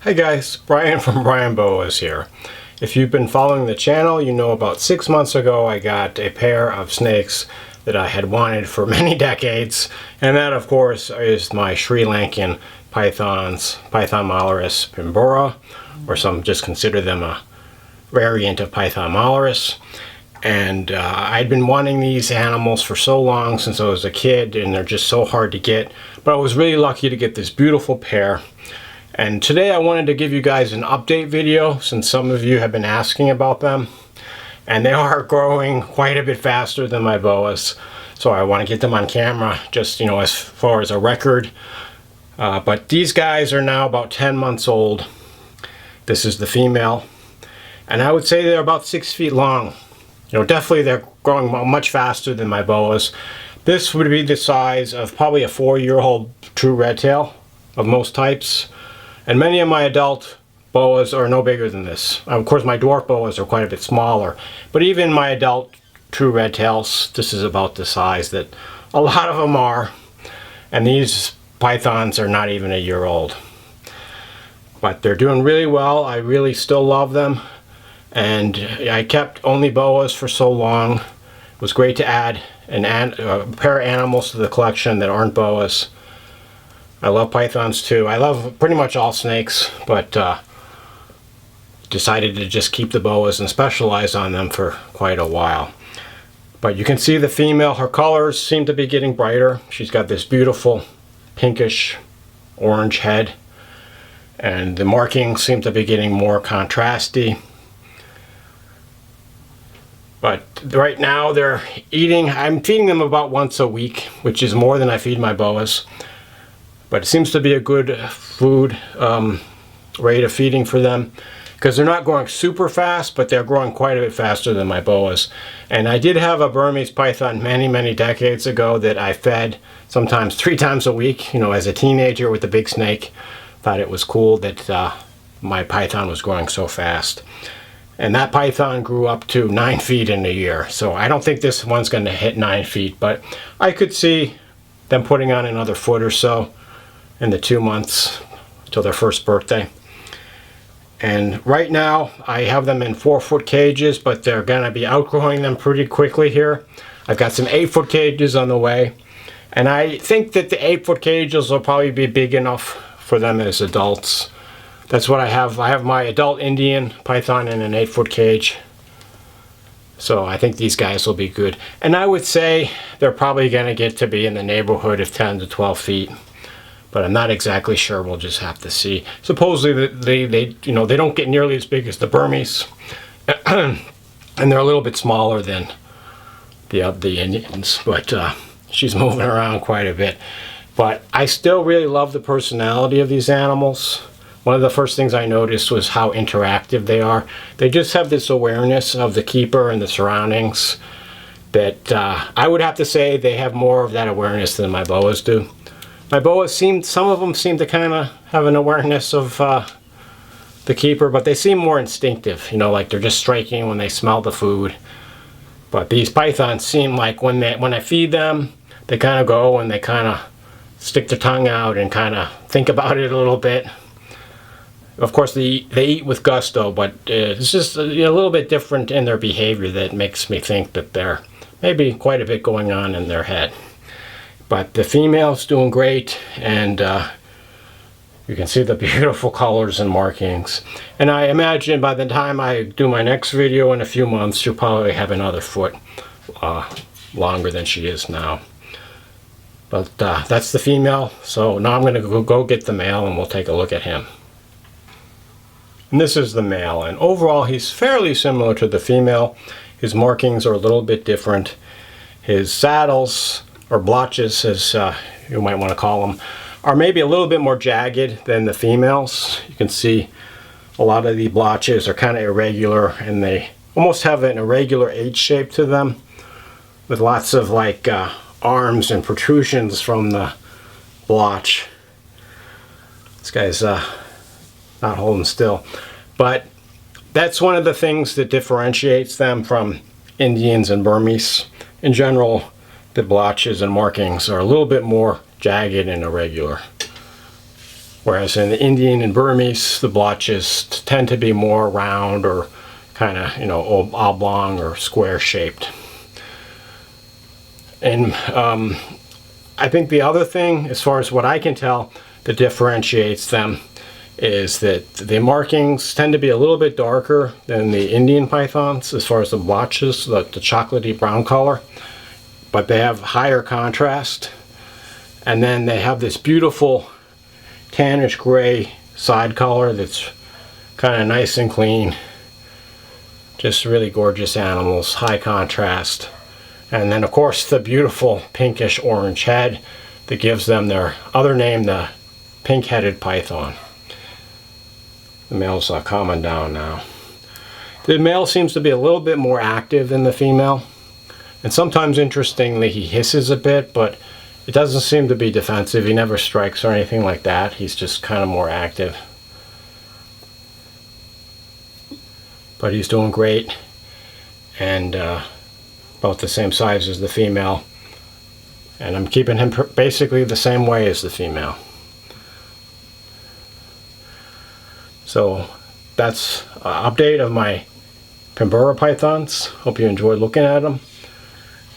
Hi guys, Brian from Boas here. If you've been following the channel, you know about 6 months ago I got a pair of snakes that I had wanted for many decades, and that of course is my Sri Lankan pythons, Python malaris pimbora, or some just consider them a variant of Python malaris. And I'd been wanting these animals for so long, since I was a kid, and they're just so hard to get, but I was really lucky to get this beautiful pair. And today I wanted to give you guys an update video, since some of you have been asking about them. And they are growing quite a bit faster than my Boas, so I want to get them on camera, just, you know, as far as a record. But these guys are now about 10 months old. This is the female, and I would say they're about 6 feet long. You know, definitely they're growing much faster than my Boas. This would be the size of probably a 4-year-old true red tail of most types. And many of my adult Boas are no bigger than this. Of course, my dwarf Boas are quite a bit smaller, but even my adult true red tails, this is about the size that a lot of them are. And these pythons are not even a year old. But they're doing really well. I really still love them. And I kept only Boas for so long. It was great to add a pair of animals to the collection that aren't Boas. I love pythons too. I love pretty much all snakes, but decided to just keep the Boas and specialize on them for quite a while. But you can see the female, her colors seem to be getting brighter. She's got this beautiful pinkish orange head, and the markings seem to be getting more contrasty. But right now they're eating, I'm feeding them about once a week, which is more than I feed my Boas. But it seems to be a good food rate of feeding for them, because they're not growing super fast, but they're growing quite a bit faster than my Boas. And I did have a Burmese python many decades ago that I fed sometimes 3 times a week, you know, as a teenager with the big snake. Thought it was cool that my python was growing so fast. And that python grew up to 9 feet in a year. So I don't think this one's going to hit 9 feet, but I could see them putting on another foot or so in the 2 months till their first birthday. And right now I have them in 4-foot cages, but they're gonna be outgrowing them pretty quickly here. I've got some 8-foot cages on the way, and I think that the 8-foot cages will probably be big enough for them as adults. That's what I have. I have my adult Indian python in an 8-foot cage, so I think these guys will be good. And I would say they're probably gonna get to be in the neighborhood of 10 to 12 feet. But I'm not exactly sure. We'll just have to see. Supposedly they you know, they don't get nearly as big as the Burmese, and they're a little bit smaller than the Indians. But she's moving around quite a bit. But I still really love the personality of these animals. One of the first things I noticed was how interactive they are. They just have this awareness of the keeper and the surroundings that I would have to say they have more of that awareness than my Boas do. My Boas some of them seem to kind of have an awareness of the keeper, but they seem more instinctive, you know, like they're just striking when they smell the food. But these pythons seem like when I feed them, they kind of go and they kind of stick their tongue out and kind of think about it a little bit. Of course, they eat with gusto, but it's just a little bit different in their behavior that makes me think that there may be quite a bit going on in their head. But the female's doing great, and you can see the beautiful colors and markings. And I imagine by the time I do my next video in a few months, she'll probably have another foot longer than she is now. But that's the female, so now I'm going to go get the male and we'll take a look at him. And this is the male, and overall he's fairly similar to the female. His markings are a little bit different. His saddles, or blotches as you might want to call them, are maybe a little bit more jagged than the females. You can see a lot of the blotches are kind of irregular, and they almost have an irregular H shape to them, with lots of like arms and protrusions from the blotch. This guy's not holding still, but that's one of the things that differentiates them from Indians and Burmese. In general, the blotches and markings are a little bit more jagged and irregular. Whereas in the Indian and Burmese, the blotches tend to be more round or kind of, you know, oblong or square shaped. And I think the other thing, as far as what I can tell, that differentiates them is that the markings tend to be a little bit darker than the Indian pythons as far as the blotches, the chocolatey brown color, but they have higher contrast. And then they have this beautiful tannish gray side color that's kind of nice and clean. Just really gorgeous animals, high contrast. And then of course the beautiful pinkish orange head that gives them their other name, the pink-headed python. The male's calming down now. The male seems to be a little bit more active than the female. And sometimes, interestingly, he hisses a bit, but it doesn't seem to be defensive. He never strikes or anything like that. He's just kind of more active. But he's doing great. And about the same size as the female. And I'm keeping him basically the same way as the female. So that's an update of my Pembura pythons. Hope you enjoyed looking at them.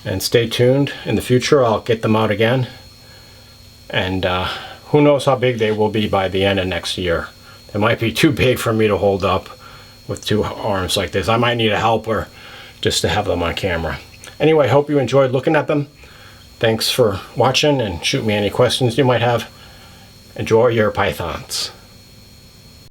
And stay tuned. In the future I'll get them out again. And who knows how big they will be by the end of next year. They might be too big for me to hold up with two arms like this. I might need a helper just to have them on camera. Anyway, hope you enjoyed looking at them. Thanks for watching, and shoot me any questions you might have. Enjoy your pythons.